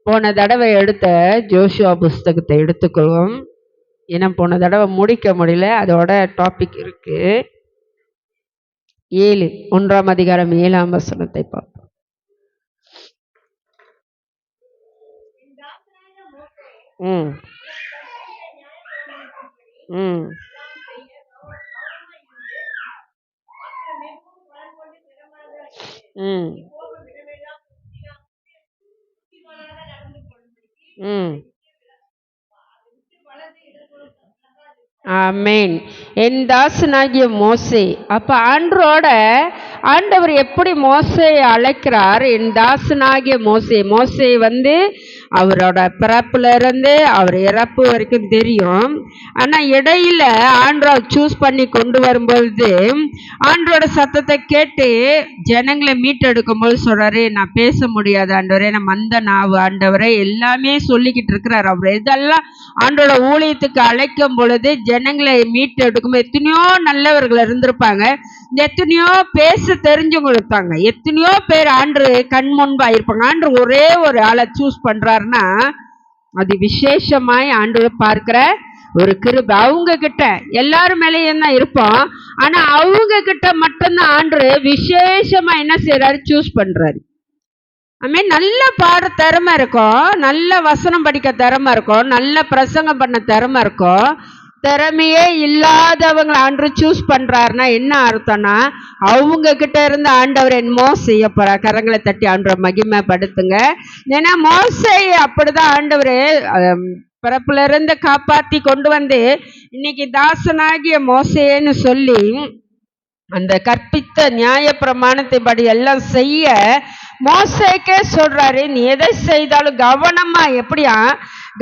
போன தடவை எடுத்த ஜோஷுவா புஸ்தகத்தை எடுத்துக்கொள்வோம். ஏன்னா போன தடவை முடிக்க முடியல, அதோட டாபிக் இருக்கு. 1ஆம் அதிகாரம் 7ஆம் வசனத்தை பார்ப்போம். ம் ம் ம் ம் ஆமென். என் தாசனாகிய மோசே. அப்ப ஆண்டவர் எப்படி மோசேயை அழைக்கிறார்? என் தாசனாகிய மோசே. மோசே அவரோட பிறப்புல இருந்து அவர் இறப்பு வரைக்கும் தெரியும். ஆனா இடையில ஆண்டவர் சூஸ் பண்ணி கொண்டு வரும்பொழுது ஆண்டரோட சத்தத்தை கேட்டு ஜனங்களை மீட்டெடுக்கும் போது சொல்றாரு, நான் பேச முடியாது ஆண்டவரே, நான் மந்த நாவு ஆண்டவரே, எல்லாமே சொல்லிக்கிட்டு இருக்கிறார். அவர் இதெல்லாம் ஆண்டோட ஊழியத்துக்கு அழைக்கும் பொழுது ஜனங்களை மீட்டு எடுக்கும். எத்தனையோ நல்லவர்கள் இருந்திருப்பாங்க, எத்தனையோ பேச தெரிஞ்சவங்க இருப்பாங்க, எத்தனையோ பேர் ஆண்டு கண் முன்பா இருப்பாங்க. ஆண்டு ஒரே ஒரு ஆளை சூஸ் பண்றாருன்னா அது விசேஷமாய் ஆண்டு பார்க்கிற ஒரு கிருபை. அவங்க கிட்ட எல்லாரும் மேலேயும் தான் இருப்போம், ஆனா அவங்க கிட்ட மட்டும்தான் ஆண்டு விசேஷமா என்ன செய்யறாரு, சூஸ் பண்றாரு. நல்ல பாட திறமை இருக்கும், நல்ல வசனம் படிக்க திறமை இருக்கும், நல்ல பிரசங்கம் பண்ண திறமை இருக்கும். திறமையே இல்லாதவங்க ஆண்டு சூஸ் பண்றாருன்னா என்ன அர்த்தம்னா அவங்க கிட்ட இருந்து ஆண்டவர் என்னமோ செய்ய போற. கரங்களை தட்டி ஆண்டவர் மகிமைப்படுத்துங்க. ஏன்னா மோசே அப்படிதான் ஆண்டவர் பிறப்புல இருந்து காப்பாத்தி கொண்டு வந்து இன்னைக்கு தாசனாகிய மோசேன்னு சொல்லி அந்த கற்பித்த நியாய பிரமாணத்தை படி எல்லாம் செய்ய மோசேக்கே சொல்றாரு, நீ எதை செய்தாலும் கவனமா, எப்படியா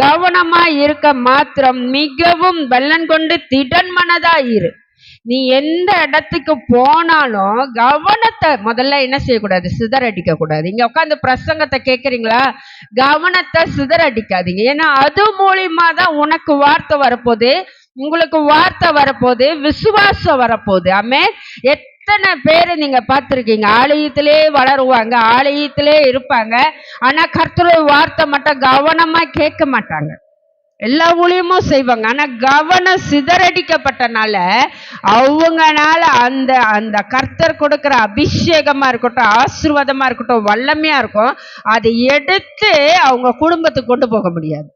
கவனமா இருக்க மாத்திரம் மிகவும் வெள்ளன் கொண்டு திடன் மனதா இரு. நீ எந்த இடத்துக்கு போனாலும் கவனத்தை முதல்ல என்ன செய்யக்கூடாது, சிதறடிக்க கூடாது. இங்க உட்காந்து பிரசங்கத்தை கேட்குறீங்களா, கவனத்தை சிதறடிக்காதீங்க. ஏன்னா அது மூலியமா தான் உனக்கு வார்த்தை வரப்போகுது, உங்களுக்கு வார்த்தை வரப்போகுது, விசுவாசம் வரப்போகுது. ஆமென். எத்தனை பேர் நீங்க பார்த்துருக்கீங்க, ஆலயத்திலே வளருவாங்க, ஆலயத்திலே இருப்பாங்க, ஆனா கர்த்தருடைய வார்த்தை மட்டும் கவனமா கேட்க மாட்டாங்க. எல்லா ஊழியமும் செய்வாங்க, ஆனா கவனம் சிதறடிக்கப்பட்டனால அவங்கனால அந்த அந்த கர்த்தர் கொடுக்கிற அபிஷேகமா இருக்கட்டும், ஆசீர்வாதமா இருக்கட்டும், வல்லமையா இருக்கும், அதை எடுத்து அவங்க குடும்பத்துக்கு கொண்டு போக முடியாது.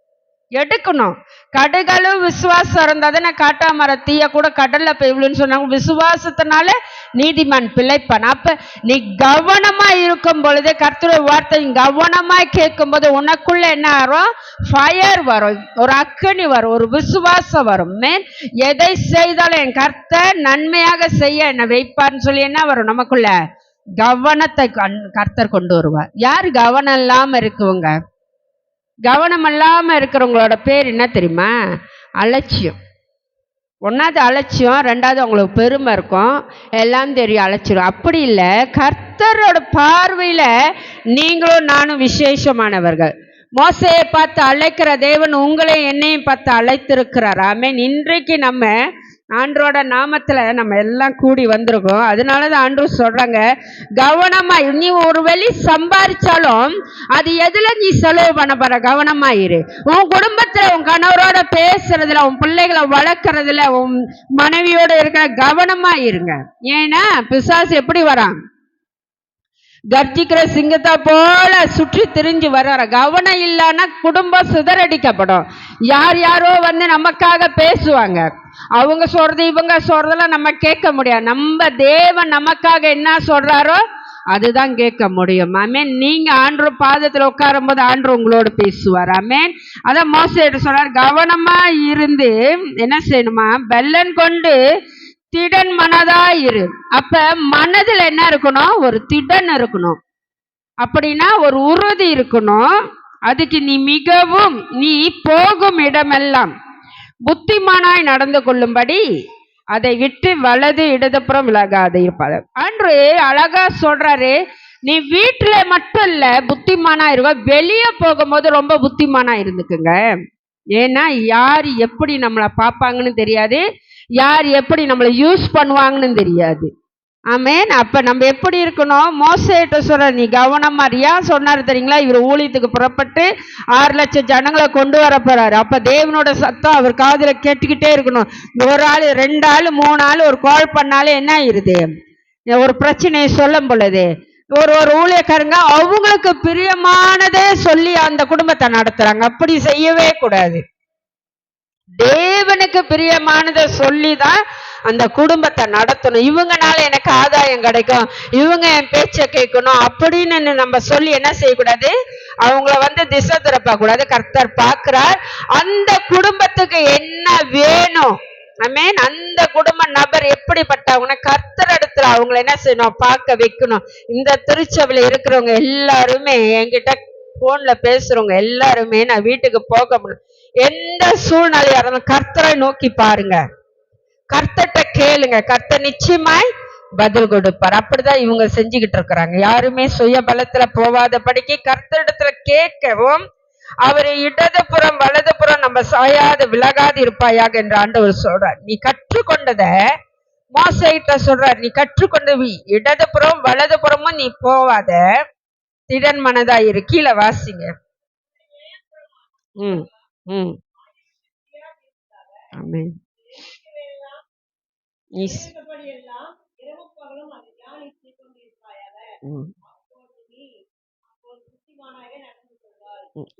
எடுக்கணும். கடுகளவு விசுவாசம் இருந்தாதானே காட்டாமர தீய கூட கடல்ல போய்விழுன்னு சொன்னாங்க. விசுவாசத்தினால நீதிமான் பிழைப்பான். அப்ப நீ கவனமா இருக்கும் பொழுது கர்த்தருடைய வார்த்தை கவனமா கேட்கும் போது உனக்குள்ள என்ன வரும், ஃபயர் வரும், ஒரு அக்கினி வரும், ஒரு விசுவாசம் வரும். எதை செய்தாலும் என் கர்த்தர் நன்மையாக செய்ய என்ன வைப்பார்னு சொல்லி என்ன வரும், நமக்குள்ள கவனத்தை கர்த்தர் கொண்டு வருவார். யாரு கவனம் இல்லாம இருக்குவங்க, கவனம் இல்லாம இருக்கிறவங்களோட பேர் என்ன தெரியுமா, அலட்சியம். ஒன்னாவது அலட்சியம், ரெண்டாவது அவங்களுக்கு பெருமை இருக்கும், எல்லாம் தெரியும், அலட்சியம். அப்படி இல்லை, கர்த்தரோட பார்வையில நீங்களும் நானும் விசேஷமானவர்கள். மோசையை பார்த்து அழைக்கிற தேவன் உங்களை என்னையும் பார்த்து அழைத்திருக்கிறார். ஆமென். இன்றைக்கு நம்ம ஆண்டரோட நாமத்துல நம்ம எல்லாம் கூடி வந்திருக்கோம். அதனாலதான் ஆண்டு சொல்றாங்க, கவனமா நீ ஒரு வெளி சம்பாதிச்சாலும் அது எதுல நீ செலவு பண்ண போற, கவனமா இரு. உன் குடும்பத்துல உன் கணவரோட பேசுறதுல, உன் பிள்ளைகளை வளர்க்கறதுல, உன் மனைவியோட இருக்கிற கவனமா இருங்க. ஏன்னா பிசாசு எப்படி வரான், கர்ஜிக்கிற சிங்கத்தை போல சுற்றி திரிஞ்சு வர்ற. கவனம் இல்லைன்னா குடும்பம் சிதறடிக்கப்படும். யார் யாரோ நமக்காக பேசுவாங்க, அவங்க சொல்றது இவங்க சொல்றதெல்லாம் நம்ம கேட்க முடியாது. நம்ம தேவன் நமக்காக என்ன சொல்றாரோ அதுதான் கேட்க முடியும். ஆமென். நீங்க ஆண்டு பாதத்துல உட்காரும் போது ஆண்டு உங்களோட பேசுவார். ஆமென். அதான் மோசே சொல்றார், கவனமா இருந்து என்ன செய்யணுமா, பெல்லன் கொண்டு திடன் மனதா இரு. அப்ப மனதில் என்ன இருக்கணும், ஒரு திடன் இருக்கணும். அப்படின்னா ஒரு உறுதி இருக்கணும். அதுக்கு நீ போகும் இடமெல்லாம் புத்திமானாய் நடந்து கொள்ளும்படி அதை விட்டு வலது இடதுபுறம் விலகாது இருப்பாரு. அன்று அழகா சொல்றாரு, நீ வீட்டுல மட்டும் இல்ல புத்திமானா இருக்க, வெளியே போகும்போது ரொம்ப புத்திமானா இருந்துக்குங்க. ஏன்னா யார் எப்படி நம்மளை பார்ப்பாங்கன்னு தெரியாது, யார் எப்படி நம்மளை யூஸ் பண்ணுவாங்கன்னு தெரியாது. ஆமேன். அப்ப நம்ம எப்படி இருக்கணும்? மோசேட்ட சொல்ற, நீ கவனமா ஏன் சொன்னாரு தெரியுங்களா? இவர் ஊழியத்துக்கு புறப்பட்டு 6 லட்சம் ஜனங்களை கொண்டு வர போறாரு. அப்ப தேவனோட சத்தம் அவர் காதுல கேட்டுக்கிட்டே இருக்கணும். ஒரு ஆள் 2 ஆள் 3 ஆள் ஒரு கால் பண்ணாலே என்ன ஆயிருது? ஒரு பிரச்சனையை சொல்லும் பொழுது ஒரு ஒரு ஊழியக்காரங்க அவங்களுக்கு பிரியமானதே சொல்லி அந்த குடும்பத்தை நடத்துறாங்க. அப்படி செய்யவே கூடாது. தேவனுக்கு பிரியமானதை சொல்லிதான் அந்த குடும்பத்தை நடத்தணும். இவங்கனால எனக்கு ஆதாயம் கிடைக்கும், இவங்க என் பேச்ச கேட்கணும் அப்படின்னு நம்ம சொல்லி என்ன செய்யக்கூடாது? அவங்கள திசை திருப்ப கூடாது. கர்த்தர் பார்க்கிறார் அந்த குடும்பத்துக்கு என்ன வேணும். ஆமென். அந்த குடும்ப நபர் எப்படிப்பட்டவங்க கர்த்தர் இடத்துல அவங்களை என்ன செய்யணும்? பார்க்க வைக்கணும். இந்த திருச்சபையில இருக்கிறவங்க எல்லாருமே என்கிட்ட போன்ல பேசுறவங்க எல்லாருமே நான் வீட்டுக்கு போக முடியும், எந்த சூழ்நிலையா இருந்தாலும் கர்த்தரை நோக்கி பாருங்க, கர்த்தர்ட்ட கேளுங்க, கர்த்தர் நிச்சயமாய் பதில் கொடுப்பார். அப்படிதான் இவங்க செஞ்சுக்கிட்டு இருக்கிறாங்க. யாருமே சுய பலத்துல போவாதபடிக்கு கர்த்தரிடத்துல கேட்கவும், அவர் இடதுபுறம் வலதுபுறம் நம்ம சாயாது விலகாது இருப்பாயாக என்று ஆண்டவர் சொல்றார். நீ கற்றுக்கொண்டத மோசேட்ட சொல்றார், நீ கற்றுக்கொண்டு இடதுபுறம் வலதுபுறமும் நீ போவாத, திடன் மனதா இரு. கீழே வாசிங்க. ஆமென்.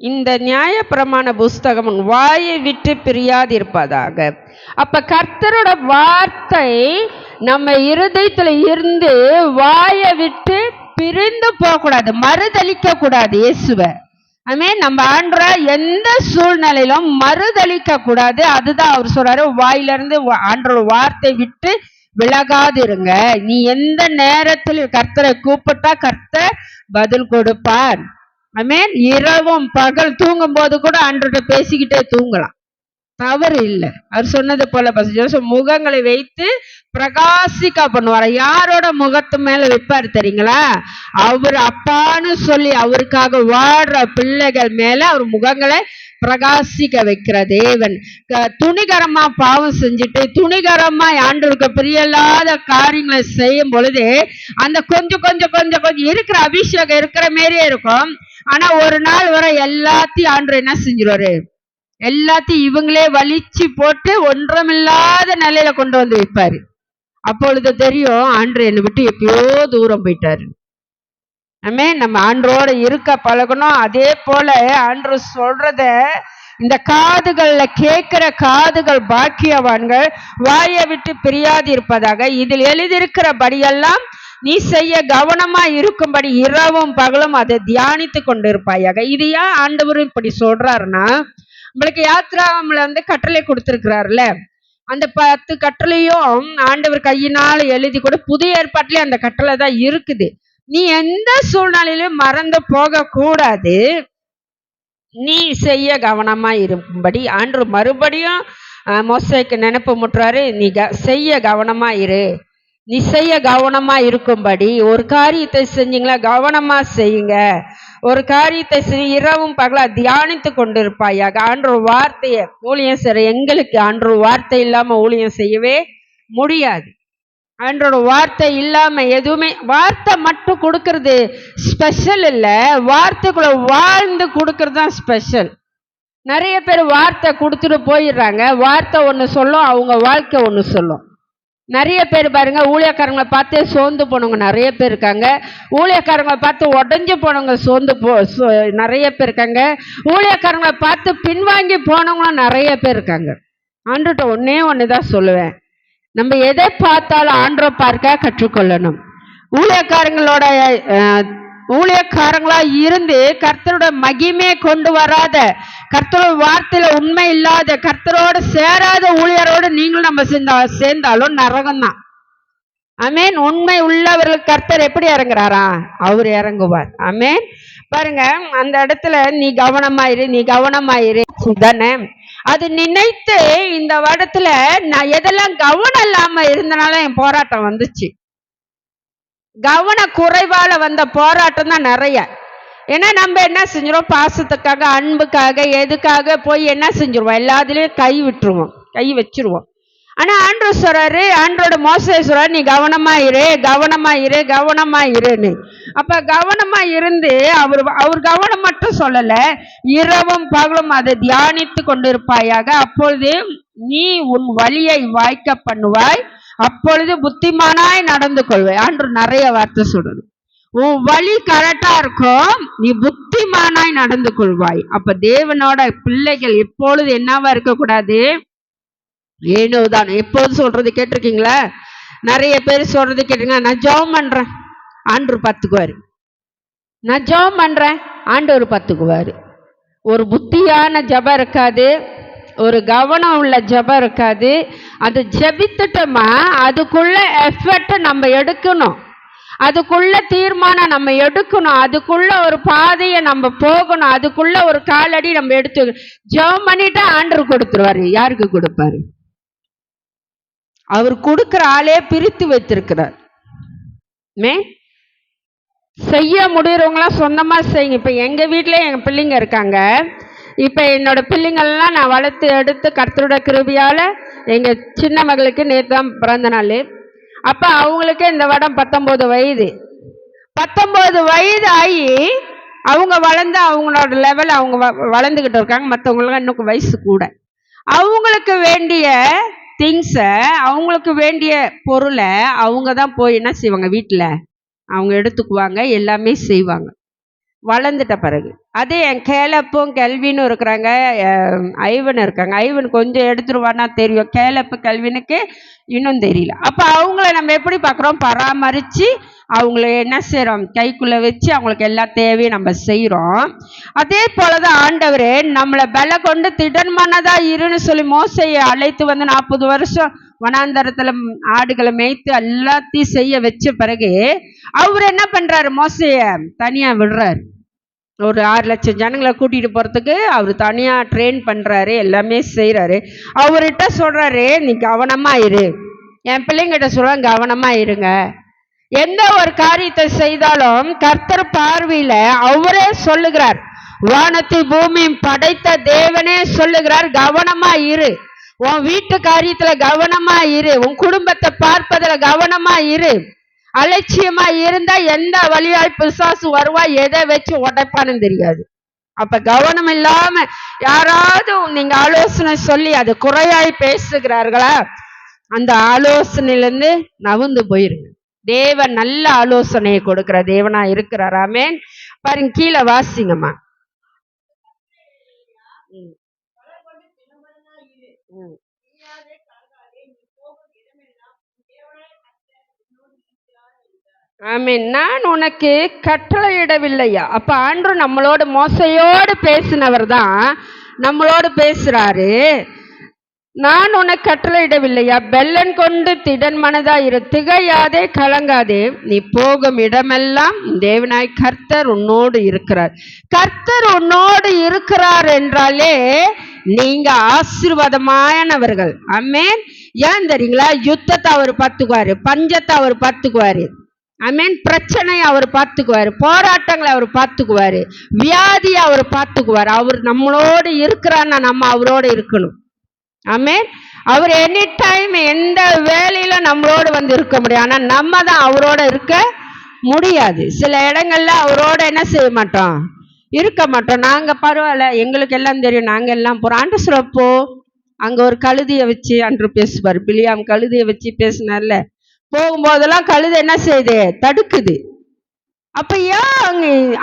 இந்த நியாய பிரமாண புஸ்தகம் வாயை விட்டு பிரியாதிருப்பதாக. அப்ப கர்த்தரோட வார்த்தை நம்ம இருதயத்துல இருந்து வாயை விட்டு பிரிந்து போக கூடாது, மறுதளிக்க கூடாது இயேசுவை. நம்ம ஆண்டவரை எந்த சூழ்நிலையிலும் மறுதளிக்க கூடாது. அதுதான் அவர் சொல்றாரு, வாயிலிருந்து ஆண்டவரோட வார்த்தை விட்டு விலகாது இருங்க. நீ எந்த நேரத்தில் கர்த்தரை கூப்பிட்டா கர்த்தர் பதில் கொடுப்பார். ஆமென். இரவும் பகல் தூங்கும் போது கூட ஆண்டவர்கிட்ட பேசிக்கிட்டே தூங்கலாம், தவறு இல்லை. அவர் சொன்னது போல முகங்களை வைத்து பிரகாசிக்க பண்ணுவார். யாரோட முகத்து மேல வைப்பாரு தெரியுங்களா? அவர் அப்பான்னு சொல்லி அவருக்காக வாடுற பிள்ளைகள் மேல அவர் முகங்களை பிரகாசிக்க வைக்கிற தேவன். துணிகரமா பாவம் செஞ்சுட்டு துணிகரமா ஆண்டவருக்கு பிரியலாத காரியங்களை செய்யும் பொழுது அந்த கொஞ்சம் கொஞ்சம் கொஞ்சம் கொஞ்சம் இருக்கிற அபிஷேகம் இருக்கிற மாதிரியே இருக்கும். ஆனா ஒரு நாள் வர எல்லாத்தையும் ஆண்டவர் என்ன செஞ்சிருவாரு? எல்லாத்தையும் இவங்களே வலிச்சு போட்டு ஒன்றமில்லாத நிலையில கொண்டு வந்து வைப்பாரு. அப்பொழுது தெரியும் ஆண்டவர் என்னை விட்டு எப்பயோ தூரம் போயிட்டாரு. நம்ம ஆண்டரோட இருக்க பழகணும். அதே போல ஆண்டவர் சொல்றத இந்த காதுகள்ல கேட்கிற காதுகள் பாக்கியவான்கள், வாயை விட்டு பிரியாது இருப்பதாக. இதில் எழுதியிருக்கிறபடியெல்லாம் நீ செய்ய கவனமா இருக்கும்படி இரவும் பகலும் அதை தியானித்து கொண்டு இருப்பாயாக. இது ஏன் ஆண்டவரும் இப்படி சொல்றாருன்னா, நம்மளுக்கு யாத்ராகமத்துல கட்டளை கொடுத்திருக்கிறாருல, அந்த 10 கட்டளையும் ஆண்டவர் கையினால எழுதி கூட புதிய ஏற்பாட்டிலே அந்த கட்டளை தான் இருக்குது. நீ எந்த சூழ்நிலையிலும் மறந்து போக கூடாது, நீ செய்ய கவனமா இருக்கும்படி ஆண்டவர் மறுபடியும் மோசேக்கு நினைப்பு முட்டுறாரு. நீ செய்ய கவனமா இரு, நீ செய்ய கவனமா இருக்கும்படி. ஒரு காரியத்தை செஞ்சீங்களா கவனமா செய்யுங்க, ஒரு காரியத்தை இரவும் பகலா தியானித்து கொண்டிருப்பாயாக. ஆண்டவர் வார்த்தையை ஊழியம் செய்ற எங்களுக்கு ஆண்டவர் வார்த்தை இல்லாம ஊழியம் செய்யவே முடியாது. ஆண்டோட வார்த்தை இல்லாம எதுவுமே, வார்த்தை மட்டும் கொடுக்கறது ஸ்பெஷல் இல்ல, வார்த்தைக்குள்ள வாழ்ந்து கொடுக்கறது தான் ஸ்பெஷல். நிறைய பேர் வார்த்தை கொடுத்துட்டு போயிடுறாங்க, வார்த்தை ஒண்ணு சொல்லும், அவங்க வாழ்க்கை ஒண்ணு சொல்லும். நிறைய பேர் பாருங்க, ஊழியக்காரங்களை பார்த்தே சோர்ந்து போனவங்க நிறைய பேர் இருக்காங்க, ஊழியக்காரங்களை பார்த்து உடஞ்சு போனவங்க நிறைய பேர் இருக்காங்க, ஊழியக்காரங்களை பார்த்து பின்வாங்கி போனவங்களும் நிறைய பேர் இருக்காங்க. ஆண்டுகிட்ட ஒன்னே ஒண்ணுதான் சொல்லுவேன், நம்ம எதை பார்த்தாலும் ஆண்டரை பார்க்க கற்றுக்கொள்ளணும். ஊழியக்காரங்களா இருந்து கர்த்தரோட மகிமையை கொண்டு வராத, கர்த்தரோட வார்த்தையில உண்மை இல்லாத, கர்த்தரோட சேராத ஊழியரோடு நீங்களும் நம்ம சேர்ந்தாலும் நரகம்தான். ஆமென். உண்மை உள்ளவர்கள் கர்த்தர் எப்படி இறங்குறாரா? அவர் இறங்குவார். ஆமென். பாருங்க, அந்த இடத்துல நீ கவனமாயிரு, நீ கவனமாயிரு தானே. அது நினைத்து இந்த வருடத்துல நான் எதெல்லாம் கவனம் இல்லாம இருந்தனால என் போராட்டம் வந்துச்சு. கவன குறைவால வந்த போராட்டம் தான் நிறைய. ஏன்னா நம்ம என்ன செஞ்சிருவோம், பாசத்துக்காக அன்புக்காக எதுக்காக போய் என்ன செஞ்சிருவோம், எல்லாத்துலயும் கை வச்சிருவோம். ஆனா ஆண்டவர் சொல்றாரு, ஆண்டரோட மோசே சொல்றாரு, நீ கவனமா இரு, கவனமா இரு, கவனமா இருன்னு. அப்ப கவனமா இருந்து அவர் கவனம் மட்டும் சொல்லல, இரவும் பகலும் அதை தியானித்து கொண்டிருப்பாயாக, அப்பொழுது நீ உன் வழியை வாய்க்க பண்ணுவாய், அப்பொழுது புத்திமானாய் நடந்து கொள்வாய். ஆண்டவர் நிறைய வார்த்தை சொல்றது. உன் வழி கரெக்டா இருக்கும், நீ புத்திமானாய் நடந்து கொள்வாய். அப்ப தேவனோட பிள்ளைகள் எப்பொழுது என்னவா இருக்கக்கூடாது, ஏனோதான். எப்போது சொல்றது கேட்டிருக்கீங்களா? நிறைய பேர் சொல்றது கேட்டுங்க, நான் ஜெபம் பண்றேன் ஆண்டவர் பார்த்துக்குவாரு, நான் ஜெபம் பண்றேன் ஆண்டவர் பார்த்துக்குவாரு. ஒரு புத்தியான ஜெபம் இருக்காது, ஒரு கவனம் உள்ள ஜெபம் இருக்காது. அது ஜெபித்துட்டோமா அதுக்குள்ள எஃபர்ட் நம்ம எடுக்கணும், அதுக்குள்ள தீர்மானம் நம்ம எடுக்கணும், அதுக்குள்ள ஒரு பாதையை நம்ம போகணும், அதுக்குள்ள ஒரு காலடி நம்ம எடுத்து ஜெபம் பண்ணிட்டா ஆண்டவர் கொடுத்துருவாரு. யாருக்கு கொடுப்பாரு? அவர் கொடுக்கிற ஆளே பிரித்து வைத்திருக்கிறார். செய்ய முடியறவங்களாம் சொந்தமா செய்யுங்க. இப்ப எங்க வீட்டுல எங்க பிள்ளைங்க இருக்காங்க. இப்ப என்னோட பிள்ளைங்கள்லாம் நான் வளர்த்து எடுத்து கர்த்தரோட கிருபையால எங்க சின்ன மகளுக்கு நேற்று தான் பிறந்த நாள். அப்ப அவங்களுக்கு இந்த வடம் 19 வயது. 19 வயது ஆகி அவங்க வளர்ந்து அவங்களோட லெவல் அவங்க வளர்ந்துகிட்டு இருக்காங்க. மற்றவங்களுக்கு இன்னும் வயசு கூட. அவங்களுக்கு வேண்டிய திங்ஸை, அவங்களுக்கு வேண்டிய பொருளை அவங்க தான் போய் என்ன செய்வாங்க, வீட்டில் அவங்க எடுத்துக்குவாங்க, எல்லாமே செய்வாங்க வளர்ந்துட்ட பிறகு. அதே என் கேலப்பும் கெல்வின்னு இருக்கிறாங்க, ஐவன் இருக்காங்க. ஐவன் கொஞ்சம் எடுத்துருவானா தெரியும், கேலப்பு கெல்வினுக்கு இன்னும் தெரியல. அப்போ அவங்கள நம்ம எப்படி பார்க்குறோம், பராமரித்து அவங்கள என்ன செய்கிறோம், கைக்குள்ளே வச்சு அவங்களுக்கு எல்லா தேவையும் நம்ம செய்கிறோம். அதே போலதான் ஆண்டவரே நம்மளை பல கொண்டு திடன்மானதா இருன்னு சொல்லி மோசையை அழைத்து வந்து 40 வருஷம் வனாந்தரத்துல ஆடுகளை மேய்த்து எல்லாத்தையும் செய்ய வச்ச பிறகு அவர் என்ன பண்றாரு, மோசைய தனியா விடுறாரு. ஒரு 6 லட்சம் ஜனங்களை கூட்டிட்டு போறதுக்கு அவர் தனியா ட்ரெயின் பண்றாரு, எல்லாமே செய்யறாரு. அவர்கிட்ட சொல்றாரு, நீ கவனமா இரு. என் பிள்ளைங்கிட்ட சொல்றாங்க, கவனமா இருங்க. எந்த ஒரு காரியத்தை செய்தாலும் கர்த்தர் பார்வையில அவரே சொல்லுகிறார். வானத்தை பூமியும் படைத்த தேவனே சொல்லுகிறார், கவனமா இரு. உன் வீட்டு காரியத்துல கவனமா இரு, உன் குடும்பத்தை பார்ப்பதுல கவனமா இரு. அலட்சியமா இருந்தா எந்த வழியாய் பிசாசு வருவா, எதை வச்சு உடைப்பான்னு தெரியாது. அப்ப கவனம் இல்லாம யாராவது நீங்க ஆலோசனை சொல்லி அது குறையாய் பேசுகிறார்களா, அந்த ஆலோசனையிலிருந்து நவுந்து போயிருங்க. தேவன் நல்ல ஆலோசனையை கொடுக்கிற தேவனா இருக்கிறார். ஆமென். பாருங்க, கீழே வாசிங்கம்மா. ஆமென். நான் உனக்கு கட்டளையிடவில்லையா? அப்ப ஆண்டவர் நம்மளோட மோசையோடு பேசினவர் தான் நம்மளோடு பேசுறாரு. நான் உனக்கு கட்டளையிடவில்லையா? பெல்லன் கொண்டு திடன் மனதா இரு, திகையாதே, கலங்காதே. நீ போகும் இடமெல்லாம் தேவனாய் கர்த்தர் உன்னோடு இருக்கிறார். கர்த்தர் உன்னோடு இருக்கிறார் என்றாலே நீங்க ஆசீர்வாதமானவர்கள். ஆமென். ஏன் தெரியுங்களா? யுத்தத்தை அவர் பார்த்துக்குவாரு, பஞ்சத்தை அவர் பார்த்துக்குவாரு. ஆமென். பிரச்சனை அவர் பார்த்துக்குவாரு, போராட்டங்களை அவர் பார்த்துக்குவாரு, வியாதியை அவர் பார்த்துக்குவாரு. அவர் நம்மளோடு இருக்கிறான்னா நம்ம அவரோடு இருக்கணும். ஆமென். அவர் எனி டைம் எந்த வேலையில நம்மளோடு வந்து இருக்க முடியும். ஆனா நம்ம தான் அவரோட இருக்க முடியாது. சில இடங்கள்ல அவரோட என்ன செய்ய மாட்டோம், இருக்க மாட்டோம். நாங்க பரவாயில்ல, எங்களுக்கு எல்லாம் தெரியும், நாங்க எல்லாம் போறோம். ஆண்டு சொல்றப்போ அங்க ஒரு கழுதியை வச்சு அன்று பேசுவார். பிலியாம் கழுதியை வச்சு பேசினார்ல, போகும்போதெல்லாம் கழுதை என்ன செய்யுது, தடுக்குது. அப்ப ஏன்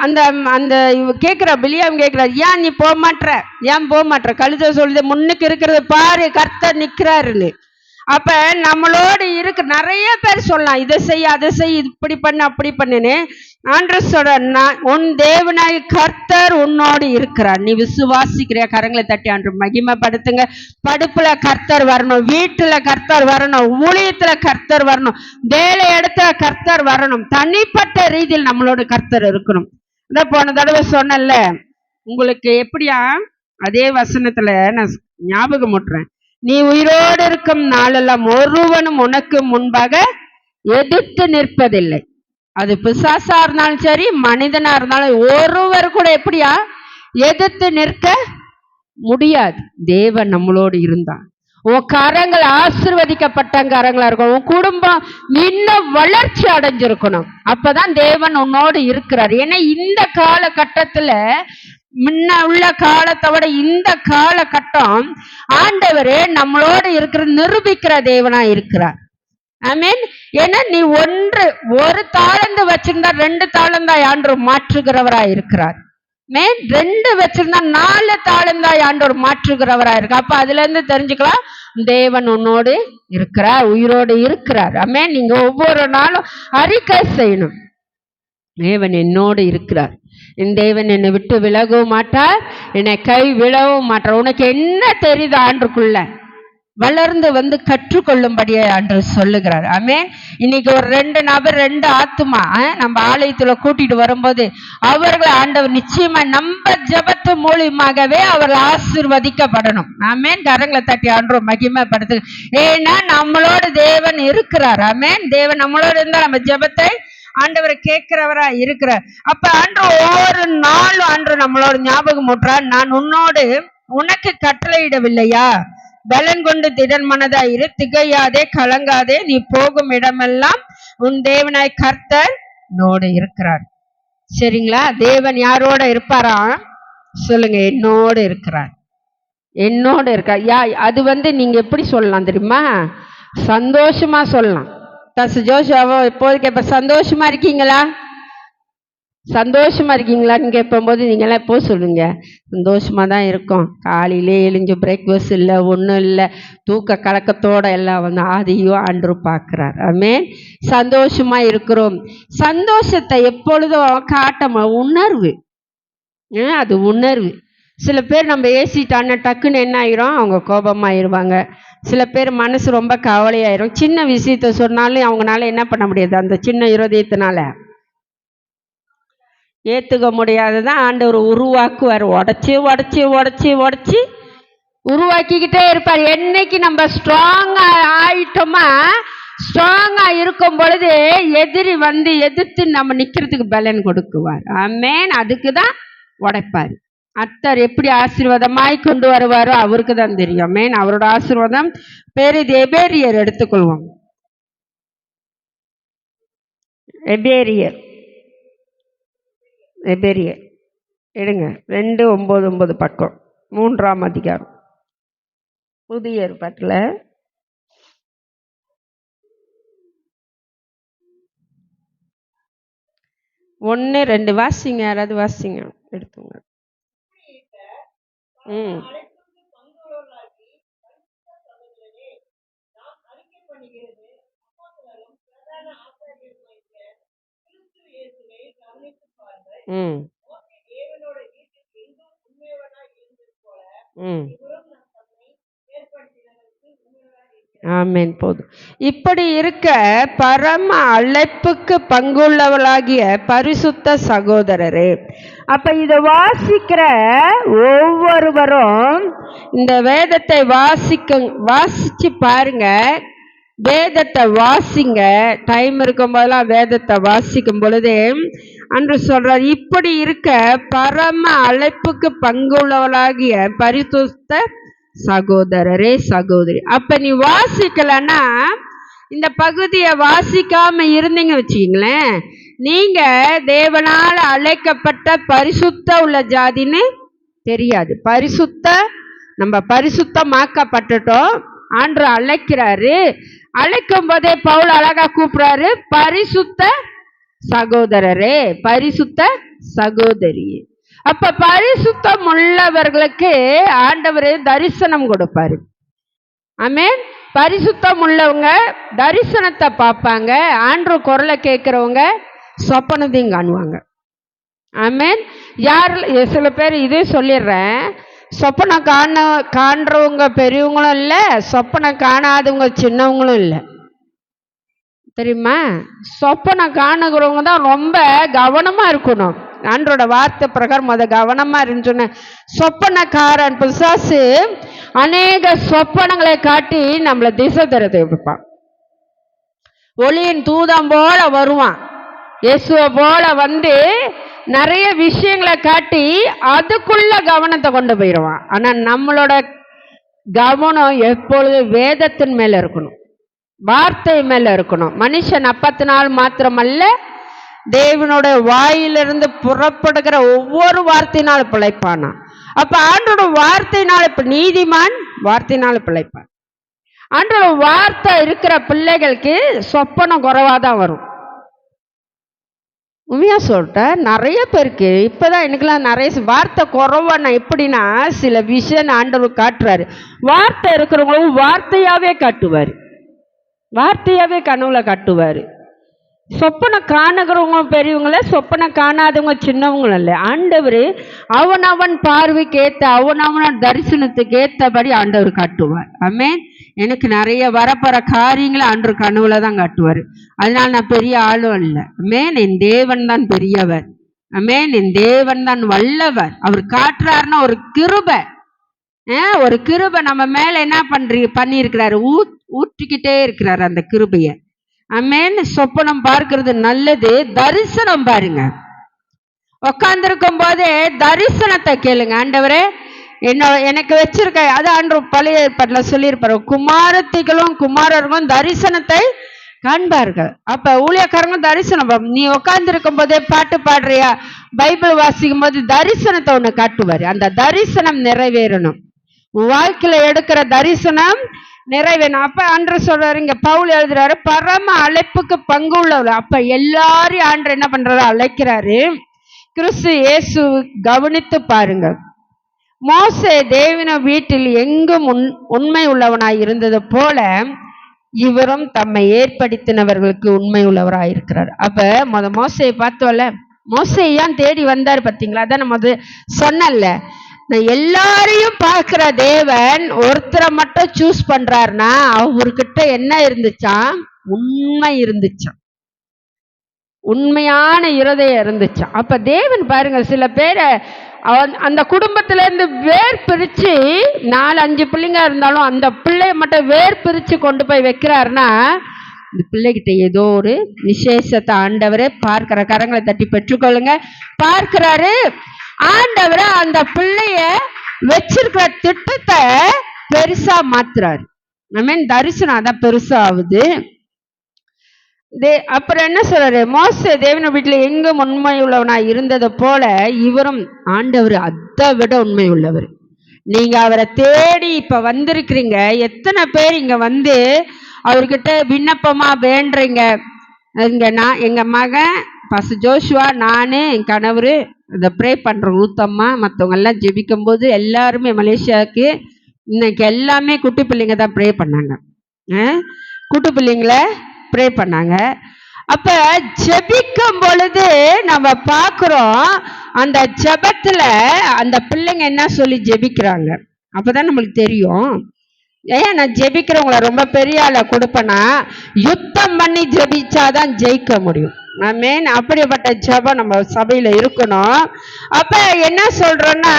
அந்த அந்த கேட்கிற பிலியாம் கேட்கிறார், ஏன் நீ போக மாட்ட, ஏன் போக மாட்ட? கழுதை சொல்லுது, முன்னுக்கு இருக்கிறது பாரு, கர்த்தர் நிக்கிறாருன்னு. அப்ப நம்மளோடு இருக்கு. நிறைய பேர் சொல்லலாம், இதை செய், அதை செய், இப்படி பண்ணு, அப்படி பண்ணுன்னு. ஆண்டவர் சொல்ற, உன் தேவனாய் கர்த்தர் உன்னோடு இருக்கிறார். நீ விசுவாசிக்கிற கரங்களை தட்டி ஆண்டு மகிமைப்படுத்துங்க. படுப்புல கர்த்தர் வரணும், வீட்டுல கர்த்தர் வரணும், ஊழியத்துல கர்த்தர் வரணும், வேலை இடத்துல கர்த்தர் வரணும். தனிப்பட்ட ரீதியில் நம்மளோட கர்த்தர் இருக்கணும். இந்த போன தடவை சொன்னல உங்களுக்கு, எப்படியா அதே வசனத்துல நான் ஞாபகம் முட்டுறேன். நீ உயிரோடு இருக்கும் நாளெல்லாம் ஒருவனும் உனக்கு முன்பாக எதிர்த்து நிற்பதில்லை. அது பிசாசா இருந்தாலும் சரி, மனிதனா இருந்தாலும் ஒருவர் கூட எப்படியா எதிர்த்து நிற்க முடியாது. தேவன் நம்மளோடு இருந்தான். உன் கரங்கள் ஆசீர்வதிக்கப்பட்ட கரங்களா இருக்கும். உன் குடும்பம் இன்னும் வளர்ச்சி அடைஞ்சிருக்கணும். அப்பதான் தேவன் உன்னோடு இருக்கிறார். ஏன்னா இந்த காலகட்டத்துல முன்ன உள்ள காலத்தை விட இந்த காலகட்டம் ஆண்டவரே நம்மளோடு இருக்கிற நிரூபிக்கிற தேவனா இருக்கிறார். ஆமென். ஏன்னா நீ ஒரு தாளந்து வச்சிருந்தா 2 தாளந்தாய் ஆண்டவர் மாற்றுகிறவரா இருக்கிறார். மேன் 2 வச்சிருந்தா 4 தாளந்தாய் ஆண்டவர் மாற்றுகிறவரா இருக்கு. அப்ப அதுல இருந்து தெரிஞ்சுக்கலாம் தேவன் உன்னோடு இருக்கிறார், உயிரோடு இருக்கிறார். ஆமென். நீங்க ஒவ்வொரு நாளும் அறிக்கை செய்யணும், தேவன் என்னோடு இருக்கிறார், என் தேவன் என்னை விட்டு விலகவும் மாட்டார், என்னை கை விழவும் மாட்டார். உனக்கு என்ன தெரியுது ஆண்டுக்குள்ள வளர்ந்து கற்றுக்கொள்ளும்படியே ஆண்டு சொல்லுகிறார். ஆமென். இன்னைக்கு ஒரு 2 நபர் 2 ஆத்துமா நம்ம ஆலயத்துல கூட்டிட்டு வரும்போது அவர்கள் ஆண்டவர் நிச்சயமா நம்ம ஜபத்து மூலியமாகவே அவர்கள் ஆசீர்வதிக்கப்படணும். ஆமென். கரங்களை தட்டி ஆண்டு மகிமைப்படுத்து. ஏன்னா நம்மளோட தேவன் இருக்கிறார். ஆமென். தேவன் நம்மளோட இருந்தா நம்ம ஜபத்தை ஆண்டவர் கேட்கிறவரா இருக்கிறார். அப்ப ஆண்டு ஒவ்வொரு நாளும் ஆண்டு நம்மளோட ஞாபகம் ஊற்றார், நான் உன்னோடு உனக்கு கட்டளையிடவில்லையா, பலன் கொண்டு திடன் மனதாயிரு, திகையாதே கலங்காதே, நீ போகும் இடமெல்லாம் உன் தேவனாய் கர்த்தர் என்னோடு இருக்கிறார். சரிங்களா? தேவன் யாரோட இருப்பாரா சொல்லுங்க? என்னோடு இருக்கிறார், என்னோடு இருக்கார். அது நீங்க எப்படி சொல்லலாம் தெரியுமா? சந்தோஷமா சொல்லலாம். ஜோஷுவோ எப்போது கேட்ப, சந்தோஷமா இருக்கீங்களா, சந்தோஷமா இருக்கீங்களான்னு கேட்போது நீங்களாம் எப்போ சொல்லுங்க, சந்தோஷமா தான் இருக்கோம், காலையிலே எழுஞ்சு பிரேக்ஃபாஸ்ட் இல்லை, ஒன்றும் இல்லை, தூக்க கலக்கத்தோட எல்லாம் ஆதியும் ஆண்டு பார்க்கிறார். ஆமென். சந்தோஷமா இருக்கிறோம். சந்தோஷத்தை எப்பொழுதும் காட்டமா உணர்வு, அது உணர்வு. சில பேர் நம்ம ஏசிட்டான டக்குன்னு என்ன ஆயிரும், அவங்க கோபமாயிருவாங்க. சில பேர் மனசு ரொம்ப கவலையாயிரும். சின்ன விஷயத்த சொன்னாலும் அவங்களால என்ன பண்ண முடியாது, அந்த சின்ன இருதயத்தினால ஏத்துக்க முடியாததான் ஆண்டவர் உருவாக்குவார். உடச்சி உடச்சி உடச்சி உடச்சி உருவாக்கிக்கிட்டே இருப்பார். என்னைக்கு நம்ம ஸ்ட்ராங்கா ஆயிட்டோமா, ஸ்ட்ராங்கா இருக்கும் பொழுது எதிரி எதிர்த்து நம்ம நிக்கிறதுக்கு பலன் கொடுக்குவார். ஆமென். அதுக்குதான் உடைப்பாரு. அத்தர் எப்படி ஆசீர்வாதமாய் கொண்டு வருவாரோ அவருக்கு தான் தெரியும். ஆமென். அவரோட ஆசீர்வாதம் பெரிது. எபேரியர் எடுத்துக்கொள்வோம். எபேரியர் எடுங்க, 2:9 பக்கம், 3ஆம் அதிகாரம், புதிய ஏற்பாட்டுல. ஒன்று 2 வாசிங்க, யாராவது வாசிங்க, எடுத்துங்க. ஆமென். போதும். இப்படி இருக்க பரம அழைப்புக்கு பங்குள்ளவளாகிய பரிசுத்த சகோதரரே, அப்ப இத வாசிக்கிற ஒவ்வொருவரும் இந்த வேதத்தை வாசிச்சு பாருங்க, வேதத்தை வாசிங்க. டைம் இருக்கும் போதெல்லாம் வேதத்தை வாசிக்கும் பொழுது அன்று சொல்றார், இப்படி இருக்க பரம அழைப்புக்கு பங்குள்ளவளாகிய பரிசுத்த சகோதரரே சகோதரி. அப்ப நீ வாசிக்கலன்னா, இந்த பகுதியை வாசிக்காம இருந்தீங்க வச்சுக்கீங்களேன், நீங்க தேவனால அழைக்கப்பட்ட பரிசுத்த உள்ள ஜாதின்னு தெரியாது. நம்ம பரிசுத்தமாக்கப்பட்டுட்டோம். ஆண்டு அழைக்கிறாரு. அழைக்கும் போதே பவுல் அழகா கூப்பிடுறாரு, பரிசுத்த சகோதரரே, பரிசுத்த சகோதரி. அப்ப பரிசுத்தம் உள்ளவர்களுக்கு ஆண்டவர் தரிசனம் கொடுப்பாரு. ஆமென். பரிசுத்தம் உள்ளவங்க தரிசனத்தை பார்ப்பாங்க. ஆண்டு குரலை கேட்கிறவங்க சொப்பனத்தையும் காணுவாங்க. ஆமென். சில பேர் இது சொல்லிடுறேன், சொப்பனம் காண்றவங்க பெரியவங்களும் இல்லை, சொப்பனம் காணாதவங்க சின்னவங்களும் இல்லை, தெரியுமா? சொப்பனம் காணுகிறவங்க தான் ரொம்ப கவனமா இருக்கணும். ஆண்டோட வார்த்தை பிரகாரம் கவனமா இருந்துச்சுன்னு. சொப்பனக்காரன் பிசாசு அநேக சொப்பனங்களை காட்டி நம்மளை திசை தரது வைப்பான். ஒளியின் தூதம் போல வருவான், இயேசுவை போல நிறைய விஷயங்களை காட்டி அதுக்குள்ள கவனத்தை கொண்டு போயிடுவான். ஆனா நம்மளோட கவனம் எப்பொழுது வேதத்தின் மேல இருக்கணும், வார்த்தை மேல இருக்கணும். மனுஷன் அப்பத்தினால் மாத்திரமல்ல, தேவனோட வாயிலிருந்து புறப்படுகிற ஒவ்வொரு வார்த்தையினால் பிழைப்பானா. அப்ப ஆண்டோட வார்த்தையினால் இப்ப நீதிமான் வார்த்தையினால் பிழைப்பான். ஆண்டோட வார்த்தை இருக்கிற பிள்ளைகளுக்கு சொப்பனம் குறைவாதான் வரும். உண்மையா சொல்லிட்டேன், நிறைய பேருக்கு இப்பதான் எனக்குலாம் நிறைய வார்த்தை குறைவான எப்படின்னா, சில விஷயம் ஆண்டவர் காட்டுறாரு. வார்த்தை இருக்கிறவங்களும் வார்த்தையாவே காட்டுவாரு, வார்த்தையாவே கனவுல காட்டுவாரு. சொப்பனை காணுகிறவங்க பெரியவங்கள, சொப்பனை காணாதவங்க சின்னவங்களும் இல்லை. ஆண்டவர் அவன் பார்வைக்கு ஏற்ற அவன் தரிசனத்துக்கு ஏற்றபடி ஆண்டவர் காட்டுவார். ஆமென். எனக்கு நிறைய வரப்போற காரியங்களை ஆண்டவர் கனவுல தான் காட்டுவார். அதனால நான் பெரிய ஆளும் இல்லை. ஆமென். என் தேவன் தான் பெரியவர். ஆமென். என் தேவன் தான் வல்லவர். அவர் காட்டுறாருன்னா ஒரு கிருபை, ஒரு கிருபை நம்ம மேல என்ன பண்ணியிருக்கிறாரு, ஊற்றிக்கிட்டே இருக்கிறாரு அந்த கிருபைய. ஆமென். சொப்பனம் பார்க்கிறது நல்லது, தரிசனம் பாருங்க. உட்கார்ந்துருக்கும் போதே தரிசனத்தை கேளுங்க. ஆண்டவரே எனக்கு வச்சிருக்க, அது ஆண்டு பழைய ஏற்பாட்டுல சொல்லியிருப்பாரு, குமாரத்திகளும் குமாரர்களும் தரிசனத்தை காண்பார்கள். அப்ப ஊழியக்காரங்க தரிசனம், நீ உட்கார்ந்து இருக்கும் போதே பாட்டு பாடுறியா, பைபிள் வாசிக்கும் போது தரிசனத்தை ஒண்ணு காட்டுவாரு. அந்த தரிசனம் நிறைவேறணும். வாழ்க்கையில எடுக்கிற தரிசனம் நிறைவேணும். அப்ப ஆண்டு சொல்றாரு, இங்க பவுல் எழுதுறாரு, பரம அழைப்புக்கு பங்கு உள்ளவர். அப்ப எல்லாரையும் ஆண்டு என்ன பண்றாரு, அழைக்கிறாரு. கிறிஸ்து இயேசு கவனித்து பாருங்க. மோசே தேவன வீட்டில் எங்கும் உண்மை உள்ளவனாய் இருந்தது போல இவரும் தம்மை ஏற்படுத்தினவர்களுக்கு உண்மை உள்ளவராய் இருக்கிறார். அப்ப மோசையை பார்த்தோம்ல, மோசே ஏன் தேடி வந்தார் பார்த்தீங்களா? அதான் நம்ம சொன்னல, எல்லாரையும் பார்க்கிற தேவன் ஒருத்தரை மட்டும் சூஸ் பண்றாருன்னா அவர்கிட்ட என்ன இருந்துச்சான், உண்மை இருந்துச்சான், உண்மையான இருதயம் இருந்துச்சான். அப்ப தேவன் பாருங்க, சில பேரை அந்த குடும்பத்துல இருந்து வேர் பிரிச்சு 4-5 பிள்ளைங்க இருந்தாலும் அந்த பிள்ளைய மட்டும் வேர் பிரிச்சு கொண்டு போய் வைக்கிறாருன்னா இந்த பிள்ளைகிட்ட ஏதோ ஒரு விசேஷத்தை ஆண்டவரே பார்க்கிற, கரங்களை தட்டி பெற்றுக்கொள்ளுங்க. பார்க்கிறாரு ஆண்டவரை, அந்த பிள்ளைய வச்சிருக்கிற திட்டத்தை பெருசா மாத்துறாரு. தரிசனம் அதான் பெருசா ஆகுது. அப்புறம் என்ன சொல்றாரு, மோசே தேவன வீட்டுல எங்கும் உண்மை உள்ளவனா இருந்தது போல இவரும் ஆண்டவர் அதை விட உண்மை உள்ளவர். நீங்க அவரை தேடி இப்ப வந்திருக்கிறீங்க. எத்தனை பேர் இங்க வந்து அவர்கிட்ட விண்ணப்பமா வேண்டுறீங்க? எங்க மகன் பசு ஜோஷுவா, நானு, என் கணவர் இதை ப்ரே பண்றோம். ஊத்தம்மா மற்றவங்க எல்லாம் ஜெபிக்கும் போது எல்லாருமே மலேசியாவுக்கு இன்னைக்கு எல்லாமே குட்டி பிள்ளைங்க தான் ப்ரே பண்ணாங்க, குட்டி பிள்ளைங்கள ப்ரே பண்ணாங்க. அப்ப ஜெபிக்கும் பொழுது நம்ம பார்க்கிறோம், அந்த ஜெபத்துல அந்த பிள்ளைங்க என்ன சொல்லி ஜெபிக்கிறாங்க. அப்பதான் நம்மளுக்கு தெரியும், ஏன் நான் ஜெபிக்கிறவங்கள ரொம்ப பெரிய ஆளை கொடுப்பேன்னா, யுத்தம் பண்ணி ஜெபிச்சாதான் ஜெயிக்க முடியும். ஆமென். அப்படிப்பட்ட ஜெபம் நம்ம சபையில இருக்கணும். அப்ப என்ன சொல்றோம்னா,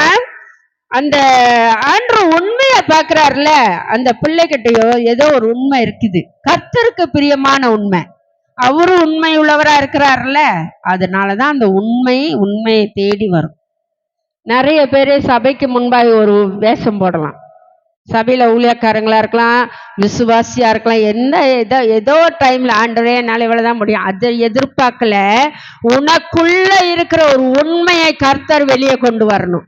அந்த ஆண்டு உண்மைய பாக்குறாருல, அந்த பிள்ளைகிட்டயோ ஏதோ ஒரு உண்மை இருக்குது, கர்த்தருக்கு பிரியமான உண்மை, அவரு உண்மை உள்ளவரா இருக்கிறாருல, அதனாலதான் அந்த உண்மையை தேடி வரும். நிறைய பேரு சபைக்கு முன்பாக ஒரு வேஷம் போடலாம், சபையில ஊழியக்காரங்களா இருக்கலாம், விசுவாசியா இருக்கலாம், ஏதோ டைம்ல ஆண்டவரே என்னால இவ்வளவுதான் முடியும், அதை எதிர்பார்க்கல. உனக்குள்ள இருக்கிற ஒரு உண்மையை கர்த்தர் வெளியே கொண்டு வரணும்.